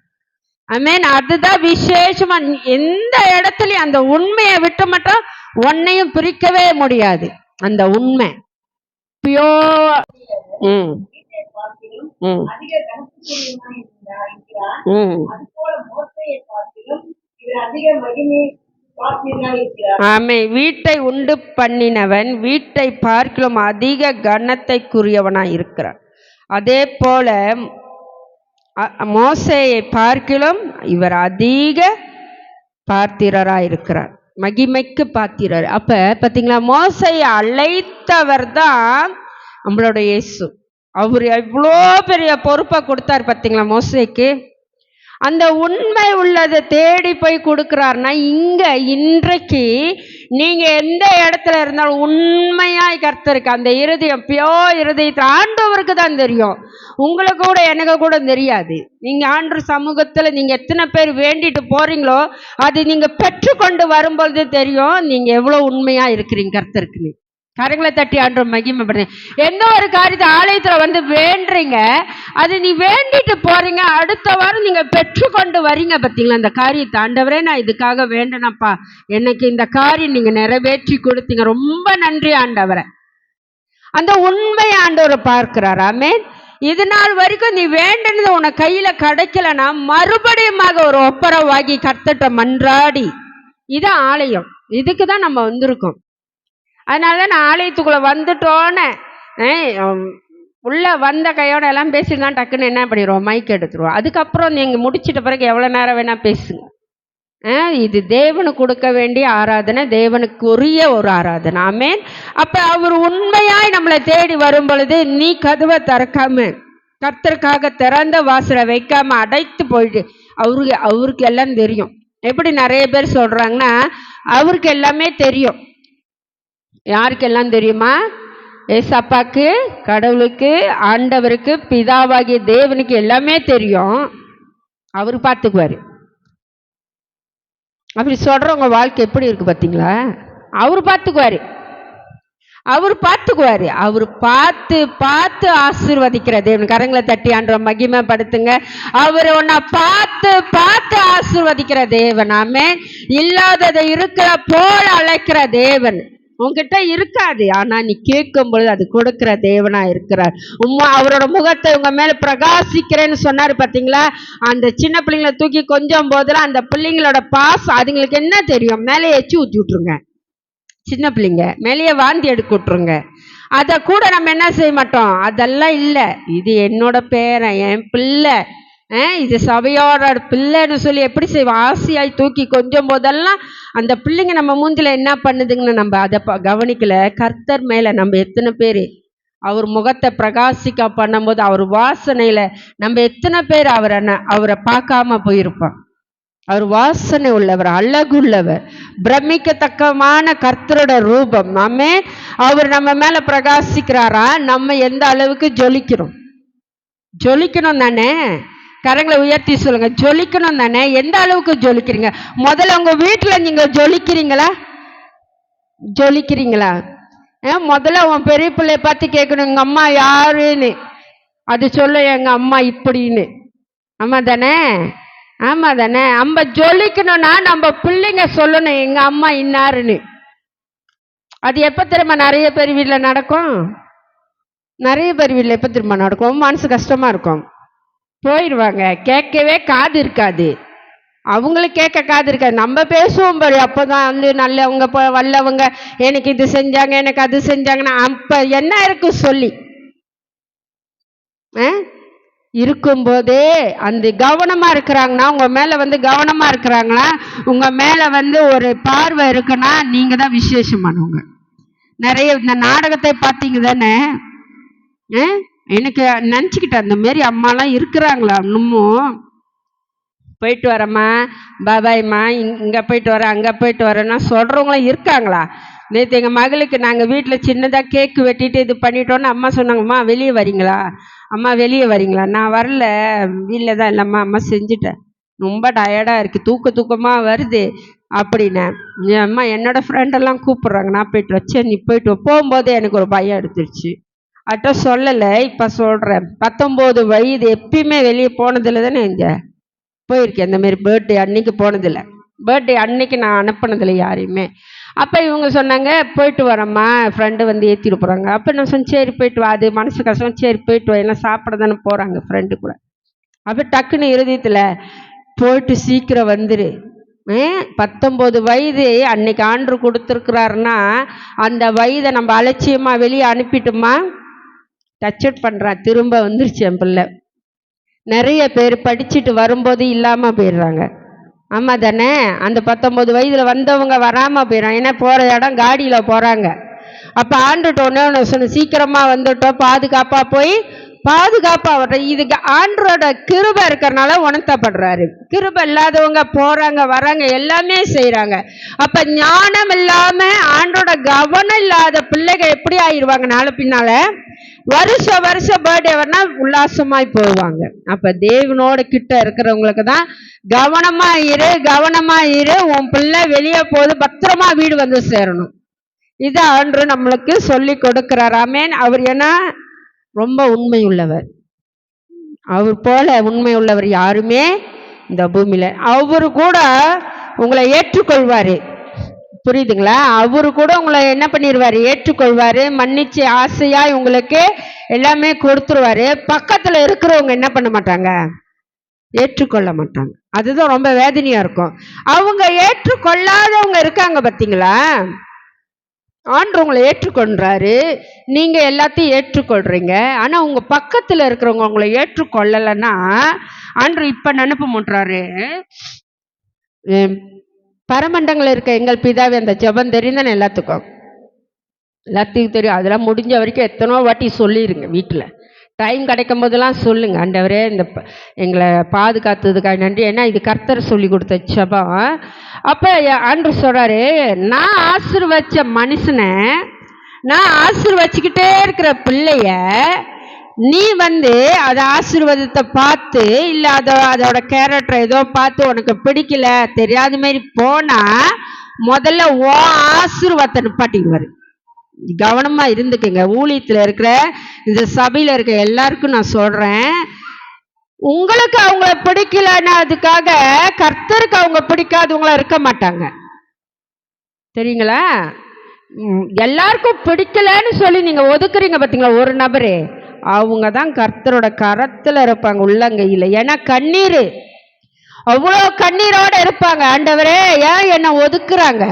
ஆமென். அதுதான் விசேஷமா. எந்த இடத்துலயும் அந்த உண்மையை விட்டு மட்டும் ஒன்னையும் பிரிக்கவே முடியாது. அந்த உண்மை பியோர். ஆமே. வீட்டை உண்டு பண்ணினவன் வீட்டை பார்க்கிலும் அதிக கனத்தைக்குரியவனாய் இருக்கிறான். அதே போல மோசேயை பார்க்கிலும் இவர் அதிக பாத்திரராய் இருக்கிறார், மகிமைக்கு பாத்திரர். அப்ப பாத்தீங்களா, மோசையை அழைத்தவர் தான் நம்மளோட இயேசு. அவரு எவ்வளோ பெரிய பொறுப்பை கொடுத்தார் பாத்தீங்களா மோசேக்கு. அந்த உண்மை உள்ளதை தேடி போய் கொடுக்கிறார்னா, இன்றைக்கு நீங்க எந்த இடத்துல இருந்தாலும் உண்மையாய் கர்த்தருக்கு அந்த இருதயம் இருதயத்தை ஆண்டவருக்கு தான் தெரியும். உங்களுக்கு கூட எனக்கு கூட தெரியாது. நீங்க ஆண்டவர் சமூகத்துல நீங்க எத்தனை பேர் வேண்டிட்டு போறீங்களோ அது நீங்க பெற்றுக்கொண்டு வரும்பொழுது தெரியும் நீங்க எவ்வளவு உண்மையா இருக்கிறீங்க கர்த்தருக்கு. கரங்களை தட்டி ஆண்டவர் மகிமைப்படுறேன். எந்த ஒரு காரியத்தை ஆலயத்துல வந்து வேண்டுறீங்க, அது நீ வேண்டிட்டு போறீங்க, அடுத்த வாரம் நீங்க பெற்றுக்கொண்டு வரீங்க. பார்த்தீங்களா அந்த காரியத்தை, ஆண்டவரே நான் இதுக்காக வேண்டனப்பா, எனக்கு இந்த காரியம் நீங்க நிறைவேற்றி கொடுத்தீங்க, ரொம்ப நன்றி ஆண்டவரை. அந்த உண்மை ஆண்டவரை பார்க்கிறார். ஆமென். இது நாள் வரைக்கும் நீ வேண்டினது உன கையில கிடைக்கலன்னா மறுபடியும் ஒரு ஒப்பரவாகி கர்த்தட்ட மன்றாடி, இதான் ஆலயம். இதுக்கு தான் நம்ம வந்திருக்கோம். அதனால நான் ஆலயத்துக்குள்ள வந்துட்டோன்னு உள்ள வந்த கையோட எல்லாம் பேசிருந்தான் டக்குன்னு என்ன பண்ணிடுவோம், மைக் எடுத்துருவோம். அதுக்கப்புறம் நீங்க முடிச்சிட்ட பிறகு எவ்வளவு நேரம் வேணா பேசுங்க. இது தேவனுக்கு கொடுக்க வேண்டிய ஆராதனை, தேவனுக்கு உரிய ஒரு ஆராதனை. ஆமென். அப்ப அவர் உண்மையாய் நம்மளை தேடி வரும் பொழுது நீ கதவை திறக்காம, கர்த்தருக்காக திறந்த வாசலை வைக்காம அடைத்து போயிட்டு, அவருக்கு எல்லாம் தெரியும். எப்படி நிறைய பேர் சொல்றாங்கன்னா அவருக்கு எல்லாமே தெரியும். யாருக்கெல்லாம் தெரியுமா? ஏசப்பாக்கு, கடவுளுக்கு, ஆண்டவருக்கு, பிதாவாகிய தேவனுக்கு எல்லாமே தெரியும். அவரு பார்த்துக்குவாரு. அப்படி சொல்றவங்க வாழ்க்கை எப்படி இருக்கு பார்த்தீங்களா? அவரு பார்த்துக்குவாரு. அவர் பார்த்துக்குவாரு. அவர் பார்த்து பார்த்து ஆசீர்வதிக்கிற தேவன். கரங்களை தட்டி ஆண்டவரை மகிமைப்படுத்துங்க. அவர் உன்னை பார்த்து பார்த்து ஆசீர்வதிக்கிற தேவன். ஆமென். இல்லாததை இருக்கிற போல அழைக்கிற தேவன். உங்ககிட்ட இருக்காது, ஆனா நீ கேட்கும் பொழுது அது கொடுக்கிற தேவனா இருக்கிறார். அவரோட முகத்தை உங்க மேல பிரகாசிக்கிறேன்னு சொன்னாரு பார்த்தீங்களா? அந்த சின்ன பிள்ளைங்களை தூக்கி கொஞ்சம் போதெல்லாம் அந்த பிள்ளைங்களோட பாசம் அதுங்களுக்கு என்ன தெரியும்? மேலே எச்சு ஊற்றி விட்டுருங்க. சின்ன பிள்ளைங்க மேலேயே வாந்தி எடுக்க விட்டுருங்க. அதை கூட நம்ம என்ன செய்ய மாட்டோம், அதெல்லாம் இல்லை, இது என்னோட பேரன், என் பிள்ளை, இது சபையோட பிள்ளைன்னு சொல்லி எப்படி செய்வோம்? ஆசையாய் தூக்கி கொஞ்சம் போதெல்லாம் அந்த பிள்ளைங்க நம்ம மூஞ்சில என்ன பண்ணுதுங்கன்னு நம்ம அதை கவனிக்கல. கர்த்தர் மேல நம்ம எத்தனை பேர் அவர் முகத்தை பிரகாசிக்க பண்ணும்போது அவர் வாசனையில நம்ம எத்தனை பேர் அவரை பார்க்காம போயிருப்போம். அவர் வாசனை உள்ளவர், அழகுள்ளவர், பிரமிக்கத்தக்கமான கர்த்தரோட ரூபம். நாமே அவர் நம்ம மேல பிரகாசிக்கிறாரா? நம்ம எந்த அளவுக்கு ஜொலிக்கிறோம்? ஜொலிக்கணும் தானே? கரங்களை உயர்த்தி சொல்லுங்க. ஜொலிக்கணும் தானே? எந்த அளவுக்கு ஜொலிக்கிறீங்க? முதல்ல உங்க வீட்டுல நீங்க ஜொலிக்கிறீங்களா? ஜொலிக்கிறீங்களா? முதல்ல உன் பெரிய பிள்ளைய பார்த்து கேட்கணும், எங்க அம்மா யாருன்னு. அது சொல்ல, எங்க அம்மா இப்படின்னு. ஆமா தானே? ஆமா தானே? நம்ம ஜொலிக்கணும்னா நம்ம பிள்ளைங்க சொல்லணும் எங்க அம்மா இன்னாருன்னு. அது எப்ப திரும்ப நிறைய பேர் வீட்டுல நடக்கும்? நிறைய பேர் வீட்டுல எப்ப திரும்ப நடக்கும்? மனசு கஷ்டமா இருக்கும், போயிடுவாங்க. கேட்கவே காது இருக்காது, அவங்களுக்கு கேட்க காது இருக்காது. நம்ம பேசுவோம் பாரு, அப்போதான் வந்து நல்லவங்க வல்லவங்க, எனக்கு இது செஞ்சாங்க, எனக்கு அது செஞ்சாங்கன்னா அப்ப என்ன இருக்கு சொல்லி இருக்கும்போதே அந்த கவனமா இருக்கிறாங்கன்னா, உங்க மேல வந்து கவனமா இருக்கிறாங்களா, உங்க மேல வந்து ஒரு பார்வை இருக்குன்னா நீங்க தான் விசேஷமானவங்க. நிறைய இந்த நாடகத்தை பார்த்தீங்க தானே? எனக்கு நினச்சிக்கிட்டேன் அந்த மாரி அம்மாலாம் இருக்கிறாங்களா இன்னமும். போயிட்டு வரேம்மா, பாபாய்மா, இங்கே போயிட்டு வரேன், அங்கே போயிட்டு வரேன்னா சொல்கிறவங்களாம் இருக்காங்களா? நேற்று எங்கள் மகளுக்கு நாங்கள் வீட்டில் சின்னதாக கேக்கு வெட்டிட்டு இது பண்ணிட்டோன்னு அம்மா சொன்னாங்கம்மா வெளியே வரீங்களா, அம்மா வெளியே வரீங்களா? நான் வரல, வீட்டில் தான் இல்லைம்மா, அம்மா செஞ்சுட்டேன், ரொம்ப டயர்டாக இருக்குது, தூக்கமாக வருது அப்படின்னேன். அம்மா என்னோடய ஃப்ரெண்டெல்லாம் கூப்பிட்றாங்க, நான் போயிட்டு வச்சேன், நீ போயிட்டு போகும்போதே எனக்கு ஒரு பயம் எடுத்துருச்சு. அட்ட சொல்லலை, இப்போ சொல்கிறேன். 19 வயது, எப்பயுமே வெளியே போனதில்லை தானே, இங்கே போயிருக்கேன். இந்த மாதிரி பர்த்டே அன்னைக்கு போனதில்லை, பர்த்டே அன்னைக்கு நான் அனுப்பினதில்லை யாரையுமே. அப்போ இவங்க சொன்னாங்க போயிட்டு வரேம்மா, ஃப்ரெண்டு வந்து ஏற்றிட்டு போகிறாங்க. அப்போ நான் சொன்னேன் சரி போயிட்டு வா, அது மனசு கஷ்டம், சரி போயிட்டு வா, எல்லாம் சாப்பிட தானே போகிறாங்க ஃப்ரெண்டு கூட. அப்போ டக்குன்னு இருதயத்தில் போயிட்டு சீக்கிரம் வந்துரு. 19 வயது அன்னைக்கு ஆண்டு கொடுத்துருக்குறாருன்னா அந்த வயதை நம்ம அலட்சியமாக வெளியே அனுப்பிட்டோமா? டச் அவுட் பண்ணுறா, திரும்ப வந்துருச்சு என் பிள்ளை. நிறைய பேர் படிச்சுட்டு வரும்போது இல்லாமல் போயிடுறாங்க. ஆமாம் தானே? அந்த 19 வயதில் வந்தவங்க வராமல் போயிடறாங்க. ஏன்னா போகிற இடம் காடியில் போகிறாங்க. அப்போ ஆண்டுட்டு ஒன்று சொன்ன, சீக்கிரமாக வந்துட்டோம், பாதுகாப்பாக போய் பாதுகாப்பு அவர்கிட்ட. இதுக்கு ஆண்டரோட கிருபை இருக்கிறனால உணர்த்தப்படுறாரு. கிருபை இல்லாதவங்க போறாங்க வராங்க எல்லாமே செய்யறாங்க. அப்ப ஞானம் இல்லாம ஆண்டரோட கவனம் இல்லாத பிள்ளைகள் எப்படி ஆயிடுவாங்க நாளை பின்னால? வருஷம் பர்த்டே வரனா உல்லாசமாய் போவாங்க. அப்ப தேவனோட கிட்ட இருக்கிறவங்களுக்கு தான் கவனமா இரு, உன் பிள்ளை வெளியே போது பத்திரமா வீடு வந்து சேரணும். இது ஆண்டு நம்மளுக்கு சொல்லி கொடுக்கிறார். ஆமென். அவர் ஏன்னா ரொம்ப உண்மை உள்ளவர். அவர் போல உண்மை உள்ளவர் யாருமே இந்த பூமியில. அவரு கூட உங்களை ஏற்றுக்கொள்வாரு. புரியுதுங்களா? அவரு கூட உங்களை என்ன பண்ணிடுவாரு? ஏற்றுக்கொள்வாரு. மன்னிச்சு ஆசையா உங்களுக்கு எல்லாமே கொடுத்துருவாரு. பக்கத்துல இருக்கிறவங்க என்ன பண்ண மாட்டாங்க? ஏற்றுக்கொள்ள மாட்டாங்க. அதுதான் ரொம்ப வேதனையா இருக்கும். அவங்க ஏற்றுக்கொள்ளாதவங்க இருக்காங்க பாத்தீங்களா? ஆண்டு உங்களை ஏற்றுக்கொள்றாரு, நீங்க எல்லாத்தையும் ஏற்றுக்கொள்றீங்க. ஆனா உங்க பக்கத்துல இருக்கிறவங்க உங்களை ஏற்றுக்கொள்ளலைன்னா ஆண்டு இப்ப நினைப்பு முன்றாரு, பரமண்டங்கள் இருக்க எங்கள் பிதாவே அந்த ஜெபம் தெரியுதானே எல்லாத்துக்கும் தெரியும். அதெல்லாம் முடிஞ்ச வரைக்கும் எத்தனோ வாட்டி சொல்லிடுங்க. வீட்டில் டைம் கிடைக்கும் போதெல்லாம் சொல்லுங்க, ஆண்டவரே இந்த எங்களை பாதுகாத்ததுக்காக நன்றி. ஏன்னா இது கர்த்தர் சொல்லி கொடுத்த ஜெபம். அப்ப ஆண்டு சொல்றாரு, நான் ஆசீர்வச்ச மனுஷனை, நான் ஆசீர்வச்சுக்கிட்டே இருக்கிற பிள்ளைய நீ அதை ஆசீர்வாதத்தை பார்த்து இல்ல அதோட கேரக்டர் ஏதோ பார்த்து உனக்கு பிடிக்கல தெரியாத மாதிரி போனா முதல்ல ஓ ஆசீர்வாதத்தை நிப்பாட்டிடுவாரு. கவனமா இருந்துக்குங்க. ஊழியத்துல இருக்கிற இந்த சபையில இருக்க எல்லாருக்கும் நான் சொல்றேன், உங்களுக்கு அவங்கள பிடிக்கலன்னா அதுக்காக கர்த்தருக்கு அவங்க பிடிக்காதவங்களா இருக்க மாட்டாங்க. தெரியுங்களா? எல்லாருக்கும் பிடிக்கலன்னு சொல்லி நீங்க ஒதுக்குறீங்க பாத்தீங்களா ஒரு நபரு, அவங்க தான் கர்த்தரோட கரத்துல இருப்பாங்க, உள்ளங்கையில. ஏன்னா கண்ணீர், அவ்வளோ கண்ணீரோட இருப்பாங்க. ஆண்டவரே ஏன் என்ன ஒதுக்குறாங்க?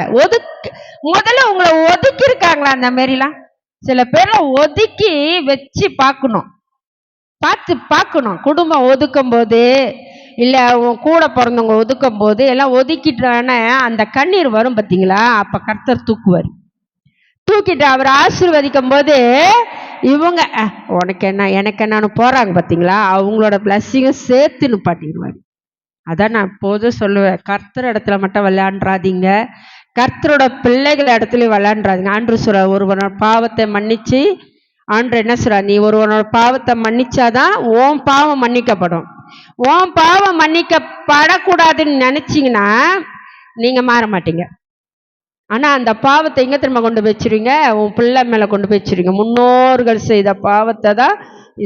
முதல்ல உங்களை ஒதுக்கி இருக்காங்களா? அந்த மாதிரிலாம் சில பேர் ஒதுக்கி வச்சு பார்க்கணும். குடும்பம் ஒதுக்கும் போது இல்ல கூட பிறந்தவங்க ஒதுக்கும் போது எல்லாம் ஒதுக்கிட்டான அந்த கண்ணீர் வரும் பார்த்தீங்களா? அப்ப கர்த்தர் தூக்கிட்டு அவர் ஆசீர்வதிக்கும் போது இவங்க உனக்கு என்ன எனக்கு என்னன்னு போறாங்க பார்த்தீங்களா? அவங்களோட பிளஸ்ஸிங்கும் சேர்த்து நிப்பாட்டிடுவாரு. அதான் நான் எப்போதும் சொல்லுவேன், கர்த்தர் இடத்துல மட்டும் விளையாண்டுறாதீங்க, கர்த்தரோட பிள்ளைகள் இடத்துல விளையாண்டுறாதீங்க. ஆண்டு சொல்ற, ஒருவனோட பாவத்தை மன்னிச்சு, ஆண்டு என்ன சொல்ற, நீ ஒருவனோட பாவத்தை மன்னிச்சாதான் உன் பாவம் மன்னிக்கப்படும். உன் பாவம் மன்னிக்கப்படக்கூடாதுன்னு நினைச்சீங்கன்னா நீங்க மாற மாட்டீங்க. ஆனா அந்த பாவத்தை எங்க திரும்ப கொண்டு வச்சிருவீங்க? உன் பிள்ளை மேல கொண்டு போய் வச்சிருவீங்க. முன்னோர்கள் செய்த பாவத்தை தான்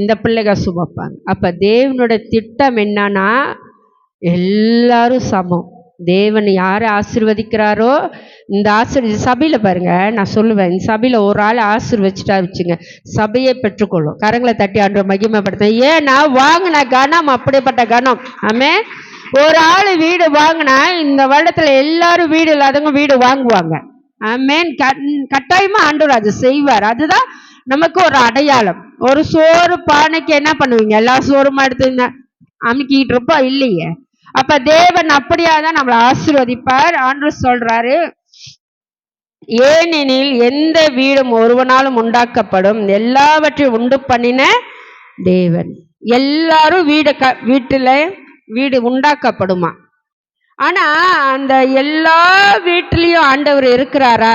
இந்த பிள்ளைகள் சுமப்பாங்க. அப்ப தேவனுடைய திட்டம் என்னன்னா, எல்லாரும் சமம். தேவன் யாரை ஆசீர்வதிக்கிறாரோ, இந்த சபையில பாருங்க, நான் சொல்லுவேன், இந்த சபையில ஒரு ஆள் ஆசீர்வதிச்சுட்டா வச்சுங்க, சபையை பெற்றுக்கொள்ளும். கரங்களை தட்டி ஆண்டு மகிமைப்படுத்த. ஏன்னா வாங்கின கனம் அப்படிப்பட்ட கனம். ஆமே, ஒரு ஆள் வீடு வாங்கினா இந்த வருடத்துல எல்லாரும் வீடு இல்லாதவங்க வீடு வாங்குவாங்க. ஆமேன். கட்டாயமா ஆண்டவர் அது செய்வார். அதுதான் நமக்கு ஒரு அடையாளம். ஒரு சோறு பானைக்கு என்ன பண்ணுவீங்க? எல்லா சோறுமா எடுத்து அமுக்கிட்டு இருப்போம் இல்லையே. அப்ப தேவன் அப்படியாதான் நம்மளை ஆசீர்வதிப்பார். ஆண்டவர் சொல்றாரு, ஏனெனில் எந்த வீடும் ஒருவனாலும் உண்டாக்கப்படும், எல்லாவற்றையும் உண்டு பண்ணின தேவன். எல்லாரும் வீடு உண்டாக்கப்படுமா? ஆனா அந்த எல்லா வீட்டிலையும் ஆண்டவர் இருக்கிறாரா?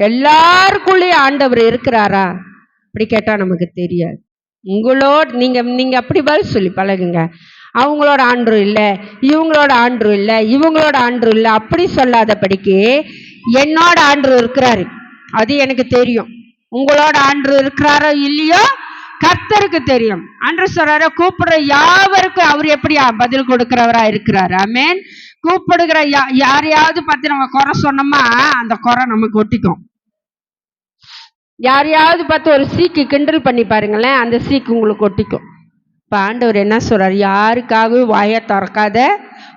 எல்லாருக்குள்ளேயும் ஆண்டவர் இருக்கிறாரா? அப்படி கேட்டா நமக்கு தெரியாது. உங்களோட நீங்க அப்படி பதில் சொல்லி பழகுங்க. அவங்களோட ஆண்டு இல்லை, இவங்களோட ஆண்டு இல்லை, இவங்களோட ஆண்டு இல்லை, அப்படி சொல்லாதபடிக்கு என்னோட ஆண்டு இருக்கிறாரு, அது எனக்கு தெரியும். உங்களோட ஆண்டு இருக்கிறாரோ இல்லையோ கர்த்தருக்கு தெரியும். அன்று சொல்றாரு, கூப்பிடுற யாவருக்கும் அவர் எப்படி பதில் கொடுக்கிறவரா இருக்கிறாரு. ஆமேன். கூப்பிடுகிற யாரையாவது பார்த்து நம்ம குறை சொன்னோமா அந்த குறை நமக்கு ஒட்டிக்கும். யாரையாவது பார்த்து ஒரு சீக்கு கிண்டல் பண்ணி பாருங்களேன், அந்த சீக்கு உங்களுக்கு ஒட்டிக்கும். இப்ப ஆண்டவர் என்ன சொல்றாரு, யாருக்காகவும் வாயை திறக்காத,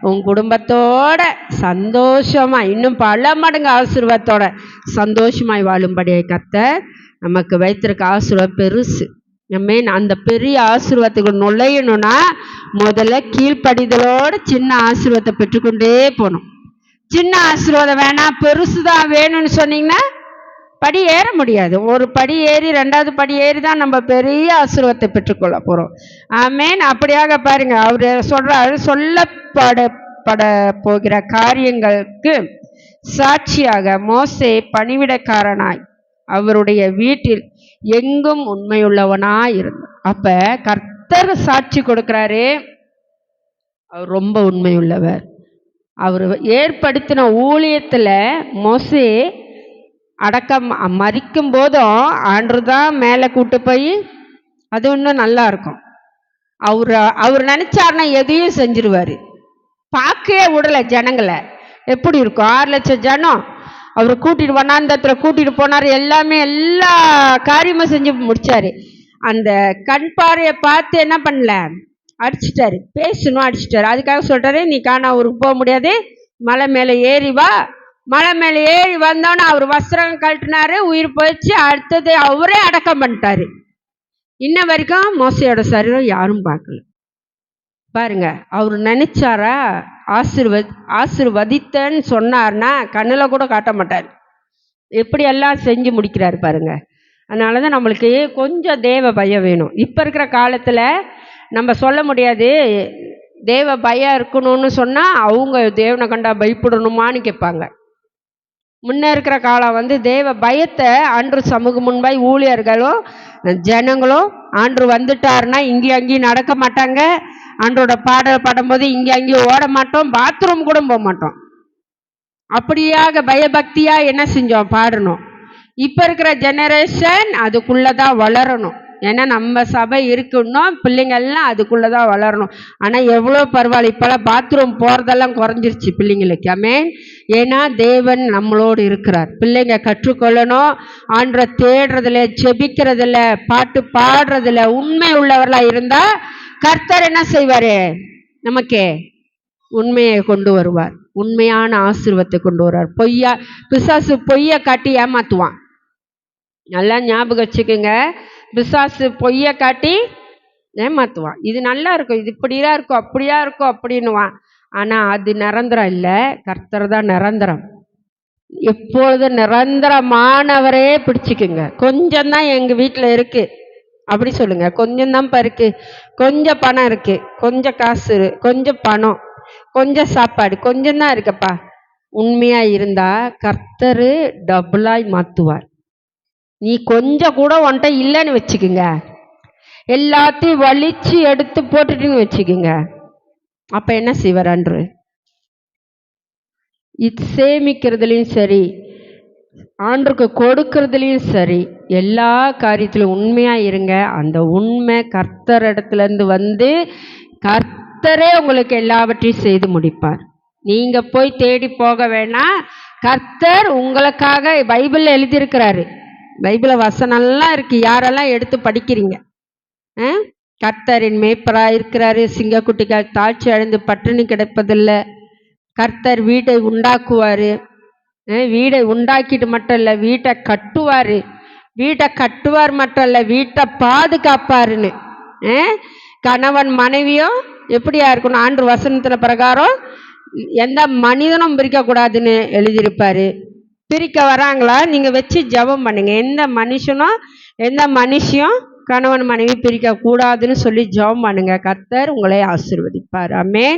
உன் குடும்பத்தோட சந்தோஷமா இன்னும் பல மடங்கு ஆசீர்வாதத்தோட சந்தோஷமாய் வாழும்படியை கர்த்தர் நமக்கு வைத்திருக்க ஆசீர்வாதம் பெருசு. அந்த பெரிய ஆசீர்வாதத்துக்கு நுழையணும்னா முதல்ல கீழ்ப்படிதலோட சின்ன ஆசீர்வாதத்தை பெற்றுக்கொண்டே போகணும். சின்ன ஆசீர்வாதம் வேணாம் பெருசுதான் வேணும்னு சொன்னீங்கன்னா படி ஏற முடியாது. ஒரு படி ஏறி 2வது படி ஏறி தான் நம்ம பெரிய ஆசீர்வாதத்தை பெற்றுக்கொள்ள போறோம். ஆமென். அப்படியாக பாருங்க, அவரு சொல்றாரு, சொல்லப்பட போகிற காரியங்களுக்கு சாட்சியாக மோசே பணிவிடைக்காரனாய் அவருடைய வீட்டில் எங்கும் உண்மையுள்ளவனாய் இருந்தான். அப்ப கர்த்தர் சாட்சி கொடுக்கிறாரு, அவர் ரொம்ப உண்மையுள்ளவர். அவர் ஏற்படுத்தின ஊழியத்துல மோசே அடக்கம் மறிக்கும் போதும் ஆண்டு தான் மேலே கூட்டு போய், அது இன்னும் நல்லா இருக்கும். அவர் நினைச்சாருன்னா எதையும் செஞ்சிருவாரு. பார்க்கவே விடல ஜனங்களை. எப்படி இருக்கும்? 6 லட்சம் ஜனம் அவர் கூட்டிட்டு வனாந்தரத்துல கூட்டிட்டு போனாரு. எல்லா காரியமும் செஞ்சு முடிச்சாரு. அந்த கண் பார்வையை பார்த்து என்ன பண்ணல, அடிச்சிட்டாரு. பேசணும், அடிச்சிட்டாரு. அதுக்காக சொல்றாரு, நீ ஊருக்கு போக முடியாது, மலை மேலே ஏறி வா. மலை மேலே ஏறி வந்தோன்னு அவர் வஸ்திரம் கழட்டினாரு, உயிர் போயிடுச்சு. அடுத்தது அவரே அடக்கம் பண்ணிட்டாரு. இன்ன வரைக்கும் மோசையோட சரீரம் யாரும் பார்க்கல. பாருங்க, அவர் நினைச்சாரா ஆசீர்வதித்தன்னு சொன்னார்னா கண்ணில் கூட காட்ட மாட்டார். எப்படி எல்லாம் செஞ்சு முடிக்கிறாரு பாருங்க. அதனாலதான் நம்மளுக்கு கொஞ்சம் தேவ பயம் வேணும். இப்ப இருக்கிற காலத்துல நம்ம சொல்ல முடியாது. தேவ பயம் இருக்கணும்னு சொன்னா அவங்க தேவனை கண்டா பயப்படணுமான்னு கேட்பாங்க. முன்ன இருக்கிற காலம் தேவ பயத்தை ஆண்டு சமூகம் முன்பாய் ஊழியர்களும் ஜனங்களும் ஆண்டு வந்துட்டாருன்னா இங்கேயும் அங்கேயும் நடக்க மாட்டாங்க. ஆண்டோட பாடல் பாடும்போது இங்கே அங்கேயும் ஓட மாட்டோம், பாத்ரூம் கூட போக மாட்டோம். அப்படியாக பயபக்தியா என்ன செஞ்சோம், பாடணும். இப்ப இருக்கிற ஜெனரேஷன் அதுக்குள்ளதான் வளரணும். ஏன்னா நம்ம சபை இருக்கணும், பிள்ளைங்க எல்லாம் அதுக்குள்ளதான் வளரணும். ஆனா எவ்வளவு பரவாயில்ல, இப்பெல்லாம் பாத்ரூம் போறதெல்லாம் குறைஞ்சிருச்சு பிள்ளைங்களுக்கு. ஆமென். ஏன்னா தேவன் நம்மளோடு இருக்கிறார். பிள்ளைங்க கற்றுக்கொள்ளணும். ஆண்டவரை தேடுறதுல, ஜெபிக்கிறதுல, பாட்டு பாடுறதுல உண்மை உள்ளவர்களா இருந்தா கர்த்தர் என்ன செய்வாரு, நமக்கு உண்மையை கொண்டு வருவார். உண்மையான ஆசீர்வாதத்தை கொண்டு வருவார். பிசாசு பொய்ய காட்டி ஏமாத்துவான். நல்லா ஞாபகம் வச்சுக்கோங்க. பிசாசு பொய்ய காட்டி ஏமாத்துவான். இது நல்லா இருக்கும், இது இப்படியா இருக்கும், அப்படியா இருக்கும் அப்படின்னுவான். ஆனா அது நிரந்தரம் இல்லை. கர்த்தர் தான் நிரந்தரம். எப்பொழுது நிரந்தரமானவரே பிடிச்சிக்குங்க. கொஞ்சம் தான் எங்க வீட்டுல இருக்கு அப்படி சொல்லுங்க. கொஞ்சம் தான் இருக்கு, கொஞ்சம் பணம் இருக்கு, கொஞ்சம் காசு, கொஞ்சம் பணம், கொஞ்சம் சாப்பாடு, கொஞ்சம் தான் இருக்கப்பா. உண்மையா இருந்தா கர்த்தரு டபுளாய் மாத்துவார். நீ கொஞ்சம் கூட உன்ட்ட இல்லைன்னு வச்சுக்குங்க, எல்லாத்தையும் வலிச்சு எடுத்து போட்டுட்டுன்னு வச்சுக்குங்க, அப்ப என்ன செய்வார் அன்று? இது சேமிக்கிறதுலையும் சரி, ஆண்டுக்கு கொடுக்கறதுலையும் சரி, எல்லா காரியத்திலும் உண்மையா இருங்க. அந்த உண்மை கர்த்தர் இடத்துல இருந்து கர்த்தரே உங்களுக்கு எல்லாவற்றையும் செய்து முடிப்பார். நீங்க போய் தேடி போக வேணாம். கர்த்தர் உங்களுக்காக பைபிள்ல எழுதியிருக்கிறாரு. பைபிள வசனம்லாம் இருக்கு. யாரெல்லாம் எடுத்து படிக்கிறீங்க? கர்த்தரின் மேய்ப்பரா இருக்கிறாரு. சிங்கக்குட்டிகள் தாழ்ச்சி அடைந்து பட்டினி கிடப்பதில்லை. கர்த்தர் வீட்டை உண்டாக்குவாரு. வீடை உண்டாக்கிட்டு மட்டும் இல்லை, வீட்டை கட்டுவாரு. வீட்டை கட்டுவார் மட்டும் இல்லை, வீட்டை பாதுகாப்பாருன்னு. கணவன் மனைவியும் எப்படியா இருக்கணும்? ஆண்டு வசனத்துல பிரகாரம் எந்த மனிதனும் பிரிக்க கூடாதுன்னு எழுதியிருப்பாரு. பிரிக்க வராங்களா, நீங்க வச்சு ஜெபம் பண்ணுங்க. எந்த மனுஷனும் எந்த மனுஷியும் கணவன் மனைவி பிரிக்க கூடாதுன்னு சொல்லி ஜெபம் பண்ணுங்க. கர்த்தர் உங்களை ஆசீர்வதிப்பார். ஆமென்.